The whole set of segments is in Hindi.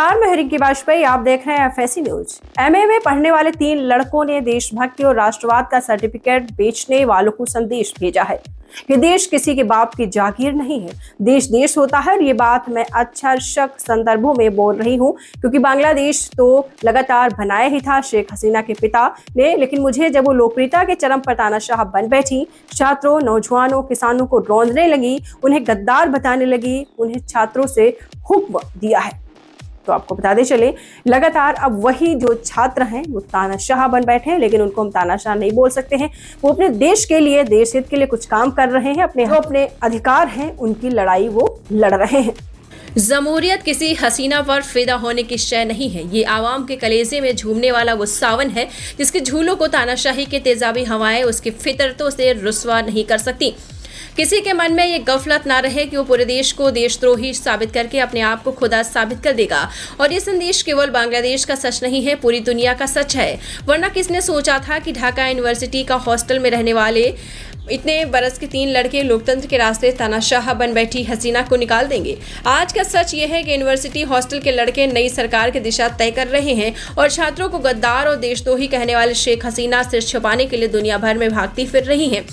नमस्कार, मैं रिंकी वाजपेयी। आप देख रहे हैं एफएसी न्यूज। एमए में पढ़ने वाले 3 लड़कों ने देशभक्ति और राष्ट्रवाद का सर्टिफिकेट बेचने वालों को संदेश भेजा है कि देश किसी के बाप की जागीर नहीं है, देश देश होता है। और ये बात मैं अक्षरशः संदर्भों में बोल रही हूँ, क्योंकि बांग्लादेश तो लगातार बनाया ही था शेख हसीना के पिता ने, लेकिन मुझे जब वो लोकप्रियता के चरम पर तानाशाह बन बैठी, छात्रों, नौजवानों, किसानों को रौंदने लगी, उन्हें गद्दार बताने लगी, उन्हें छात्रों से हुक्म दिया है। तो आपको बताते चले, लगातार अब वही जो छात्र हैं वो तानाशाह बन बैठे हैं, लेकिन उनको हम तानाशाह नहीं बोल सकते हैं। वो अपने देश के लिए, देश हित के लिए कुछ काम कर रहे हैं, अपने अधिकार हैं उनकी लड़ाई वो लड़ रहे हैं। जमहूरियत किसी हसीना पर फिदा होने की शय नहीं है। ये आवाम के कलेजे में झूमने वाला वो सावन है जिसके झूलों को तानाशाही के तेजाबी हवाएं उसकी फितरतों से रुस्वा नहीं कर सकती। किसी के मन में ये गफलत ना रहे कि वो पूरे देश को देशद्रोही साबित करके अपने आप को खुदा साबित कर देगा। और ये संदेश केवल बांग्लादेश का सच नहीं है, पूरी दुनिया का सच है। वरना किसने सोचा था कि ढाका यूनिवर्सिटी का हॉस्टल में रहने वाले इतने बरस के 3 लड़के लोकतंत्र के रास्ते तानाशाह बन बैठी हसीना को निकाल देंगे। आज का सच ये है कि यूनिवर्सिटी हॉस्टल के लड़के नई सरकार की दिशा तय कर रहे हैं और छात्रों को गद्दार और देशद्रोही कहने वाले शेख हसीना सिर छुपाने के लिए दुनिया भर में भागती फिर रही हैं।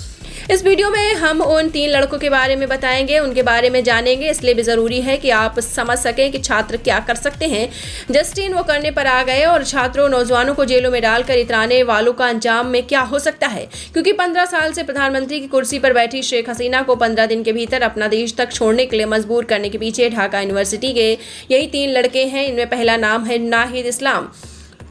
इस वीडियो में हम उन 3 लड़कों के बारे में बताएंगे, उनके बारे में जानेंगे। इसलिए भी जरूरी है कि आप समझ सकें कि छात्र क्या कर सकते हैं। जस्टिन वो करने पर आ गए और छात्रों, नौजवानों को जेलों में डालकर इतराने वालों का अंजाम में क्या हो सकता है, क्योंकि 15 साल से प्रधानमंत्री की कुर्सी पर बैठी शेख हसीना को 15 दिन के भीतर अपना देश तक छोड़ने के लिए मजबूर करने के पीछे ढाका यूनिवर्सिटी के यही 3 लड़के हैं। इनमें पहला नाम है नाहिद इस्लाम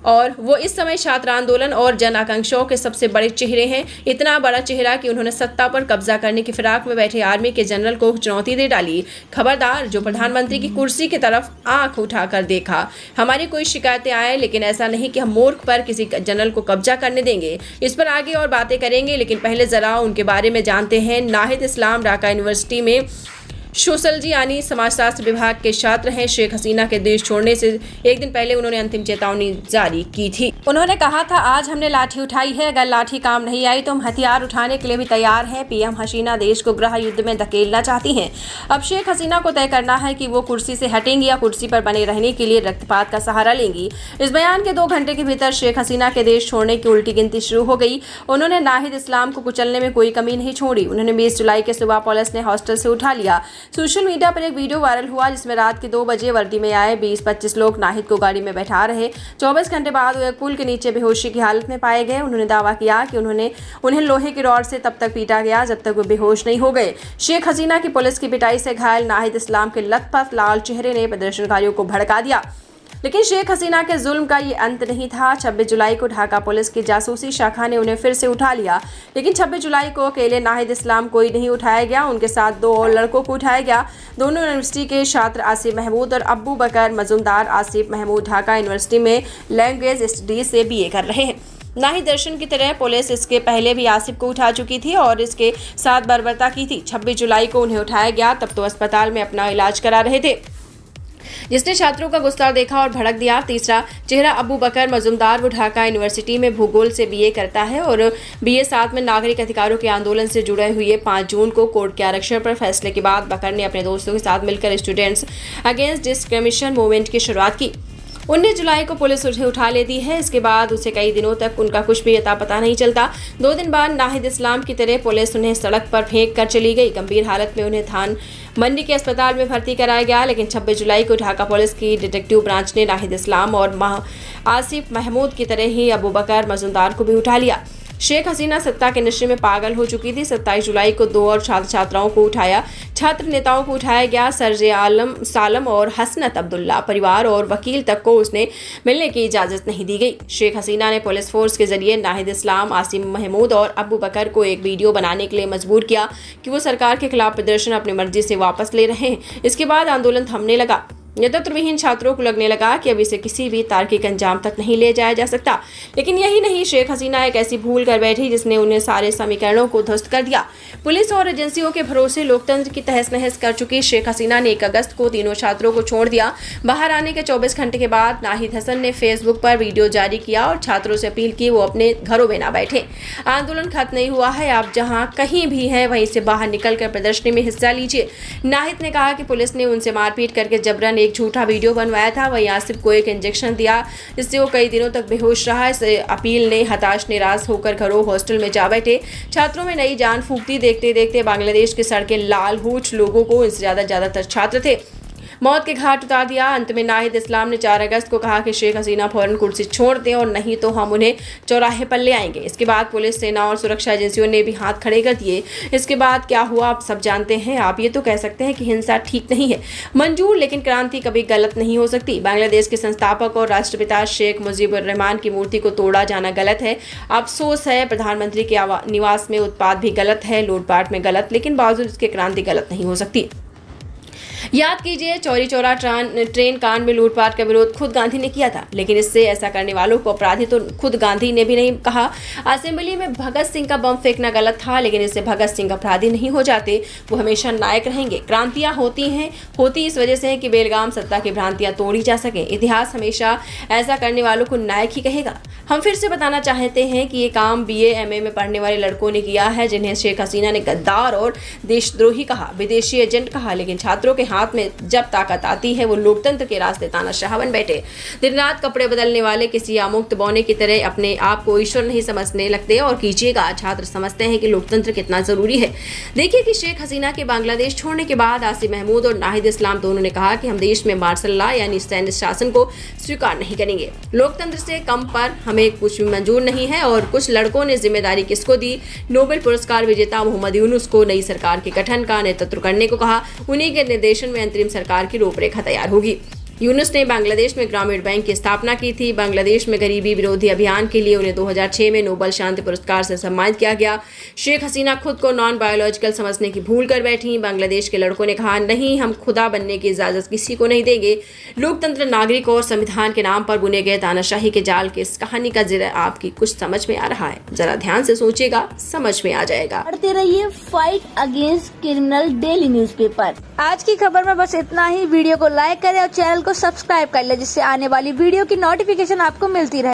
और वो इस समय छात्र आंदोलन और जन आकांक्षाओं के सबसे बड़े चेहरे हैं। इतना बड़ा चेहरा कि उन्होंने सत्ता पर कब्जा करने की फिराक में बैठे आर्मी के जनरल को चुनौती दे डाली। खबरदार, जो प्रधानमंत्री की कुर्सी की तरफ आंख उठाकर देखा। हमारी कोई शिकायतें आए, लेकिन ऐसा नहीं कि हम मूर्ख पर किसी जनरल को कब्जा करने देंगे। इस पर आगे और बातें करेंगे, लेकिन पहले जरा उनके बारे में जानते हैं। नाहिद इस्लाम ढाका यूनिवर्सिटी में सोशलजी यानी समाजशास्त्र विभाग के छात्र हैं। शेख हसीना के देश छोड़ने से एक दिन पहले उन्होंने अंतिम चेतावनी जारी की थी। उन्होंने कहा था, आज हमने लाठी उठाई है, अगर लाठी काम नहीं आई तो हम हथियार उठाने के लिए भी तैयार हैं। पीएम हसीना देश को गृह युद्ध में धकेलना चाहती हैं। अब शेख हसीना को तय करना है कि वो कुर्सी से हटेंगी या कुर्सी पर बने रहने के लिए रक्तपात का सहारा लेंगी। इस बयान के 2 घंटे के भीतर शेख हसीना के देश छोड़ने की उल्टी गिनती शुरू हो गई। उन्होंने नाहिद इस्लाम को कुचलने में कोई कमी नहीं छोड़ी। उन्होंने 20 जुलाई के सुबह पुलिस ने हॉस्टल से उठा लिया। सोशल मीडिया पर एक वीडियो वायरल हुआ जिसमें रात के 2 बजे वर्दी में आए 20-25 लोग नाहिद को गाड़ी में बैठा रहे। 24 घंटे बाद वो पुल के नीचे बेहोशी की हालत में पाए गए। उन्होंने दावा किया कि उन्हें लोहे की रॉड से तब तक पीटा गया जब तक वो बेहोश नहीं हो गए। शेख हसीना की पुलिस की पिटाई से घायल नाहिद इस्लाम के लथपथ लाल चेहरे ने प्रदर्शनकारियों को भड़का दिया। लेकिन शेख हसीना के जुल्म का ये अंत नहीं था। 26 जुलाई को ढाका पुलिस की जासूसी शाखा ने उन्हें फिर से उठा लिया, लेकिन 26 जुलाई को अकेले नाहिद इस्लाम कोई नहीं उठाया गया, उनके साथ 2 और लड़कों को उठाया गया। दोनों यूनिवर्सिटी के छात्र आसिफ महमूद और अब्बू बकर मजुमदार। आसिफ महमूद ढाका यूनिवर्सिटी में लैंग्वेज स्टडीज से BA कर रहे हैं। नाहिद दर्शन की तरह पुलिस इसके पहले भी आसिफ को उठा चुकी थी और इसके साथ बर्बरता की थी। 26 जुलाई को उन्हें उठाया गया, तब तो अस्पताल में अपना इलाज करा रहे थे, जिसने छात्रों का गुस्सा देखा और भड़क दिया। तीसरा चेहरा अब्बू बकर मजुमदार, वो ढाका यूनिवर्सिटी में भूगोल से BA करता है और BA साथ में नागरिक अधिकारों के आंदोलन से जुड़े हुए 5 जून को कोर्ट के आरक्षण पर फैसले के बाद बकर ने अपने दोस्तों के साथ मिलकर स्टूडेंट्स अगेंस्ट डिस्क्रिमिनेशन मूवमेंट की शुरुआत की। 19 जुलाई को पुलिस उसे उठा लेती है। इसके बाद उसे कई दिनों तक उनका कुछ भी अता पता नहीं चलता। 2 दिन बाद नाहिद इस्लाम की तरह पुलिस उन्हें सड़क पर फेंक कर चली गई। गंभीर हालत में उन्हें थान मंडी के अस्पताल में भर्ती कराया गया, लेकिन 26 जुलाई को ढाका पुलिस की डिटेक्टिव ब्रांच ने नाहिद इस्लाम और आसिफ महमूद की तरह ही अबू बकर मजुमदार को भी उठा लिया। शेख हसीना सत्ता के नशे में पागल हो चुकी थी। 27 जुलाई को 2 और छात्र छात्राओं को उठाया, छात्र नेताओं को उठाया गया। सरजे आलम सालम और हसनत अब्दुल्ला परिवार और वकील तक को उसने मिलने की इजाजत नहीं दी गई। शेख हसीना ने पुलिस फोर्स के जरिए नाहिद इस्लाम, आसिफ महमूद और अबू बकर को एक वीडियो बनाने के लिए मजबूर किया कि वो सरकार के खिलाफ प्रदर्शन अपनी मर्जी से वापस ले रहे हैं। इसके बाद आंदोलन थमने लगा। नेतृत्वहीन छात्रों को लगने लगा कि अब इसे किसी भी तार्किक अंजाम तक नहीं ले जाया जा सकता। लेकिन यही नहीं, शेख हसीना एक ऐसी भूल कर बैठी जिसने उन्हें सारे समीकरणों को ध्वस्त कर दिया। पुलिस और एजेंसियों के भरोसे लोकतंत्र की तहस नहस कर चुकी शेख हसीना ने 1 अगस्त को तीनों छात्रों को छोड़ दिया। बाहर आने के 24 घंटे के बाद नाहिद हसन ने फेसबुक पर वीडियो जारी किया और छात्रों से अपील की वो अपने घरों में ना बैठे। आंदोलन खत्म नहीं हुआ है, आप जहां कहीं भी हैं वहीं से बाहर निकलकर प्रदर्शनी में हिस्सा लीजिए। नाहिद ने कहा कि पुलिस ने उनसे मारपीट करके जबरन एक झूठा वीडियो बनवाया था। वहीं आसिफ को एक इंजेक्शन दिया जिससे वो कई दिनों तक बेहोश रहा। इस अपील ने हताश निराश होकर घरों हॉस्टल में जा बैठे छात्रों में नई जान फूंकती। देखते देखते बांग्लादेश की सड़कें लाल हो, लोगों को इनसे ज्यादातर छात्र थे, मौत के घाट उतार दिया। अंत में नाहिद इस्लाम ने 4 अगस्त को कहा कि शेख हसीना फौरन कुर्सी छोड़ दें और नहीं तो हम उन्हें चौराहे पर ले आएंगे। इसके बाद पुलिस, सेना और सुरक्षा एजेंसियों ने भी हाथ खड़े कर दिए। इसके बाद क्या हुआ आप सब जानते हैं। आप ये तो कह सकते हैं कि हिंसा ठीक नहीं है, मंजूर, लेकिन क्रांति कभी गलत नहीं हो सकती। बांग्लादेश के संस्थापक और राष्ट्रपिता शेख मुजीबुर रहमान की मूर्ति को तोड़ा जाना गलत है। अफसोस है प्रधानमंत्री के निवास में उत्पात भी गलत है, लूटपाट में गलत, लेकिन बावजूद इसके क्रांति गलत नहीं हो सकती। याद कीजिए, चौरी चौरा ट्रेन कांड में लूटपाट का विरोध खुद गांधी ने किया था, लेकिन इससे ऐसा करने वालों को अपराधी तो खुद गांधी ने भी नहीं कहा। असेंबली में भगत सिंह का बम फेंकना गलत था, लेकिन इससे भगत सिंह अपराधी नहीं हो जाते, वो हमेशा नायक रहेंगे। क्रांतियां होती इस वजह से है कि बेलगाम सत्ता की भ्रांतियां तोड़ी जा सके। इतिहास हमेशा ऐसा करने वालों को नायक ही कहेगा। हम फिर से बताना चाहते हैं कि ये काम BA MA में पढ़ने वाले लड़कों ने किया है, जिन्हें शेख हसीना ने गद्दार और देशद्रोही कहा, विदेशी एजेंट कहा, लेकिन छात्रों के हाथ में जब ताकत आती है वो लोकतंत्र के रास्ते तानाशाह बन बैठे। दिन रात कपड़े बदलने वाले किसी आमुक्त बौने की तरह अपने आप को ईश्वर नहीं समझने लगते। और कीजिएगा, छात्र समझते हैं कि लोकतंत्र कितना जरूरी है। देखिए कि शेख हसीना के बांग्लादेश छोड़ने के बाद आसिफ महमूद और नाहिद इस्लाम दोनों ने कहा कि हम देश में मार्शल लॉ यानी सैन्य शासन को स्वीकार नहीं करेंगे। लोकतंत्र से कम पर हमें कुछ भी मंजूर नहीं है। और कुछ लड़कों ने जिम्मेदारी किसको दी? नोबेल पुरस्कार विजेता मोहम्मद यूनुस को नई सरकार के गठन का नेतृत्व करने को कहा। उन्हीं के निर्देशन में अंतरिम सरकार की रूपरेखा तैयार होगी। यूनुस ने बांग्लादेश में ग्रामीण बैंक की स्थापना की थी। बांग्लादेश में गरीबी विरोधी अभियान के लिए उन्हें 2006 में नोबेल शांति पुरस्कार से सम्मानित किया गया। शेख हसीना खुद को नॉन बायोलॉजिकल समझने की भूल कर बैठी। बांग्लादेश के लड़कों ने कहा, नहीं, हम खुदा बनने की इजाजत किसी को नहीं देंगे। लोकतंत्र, नागरिक और संविधान के नाम पर बुने गए तानाशाही के जाल के इस कहानी का जरा आपकी कुछ समझ में आ रहा है? जरा ध्यान से सोचिएगा, समझ में आ जाएगा। पढ़ते रहिए fight against criminal daily newspaper. आज की खबर में बस इतना ही। वीडियो को लाइक करें और चैनल को सब्सक्राइब कर ले, जिससे आने वाली वीडियो की नोटिफिकेशन आपको मिलती रहे।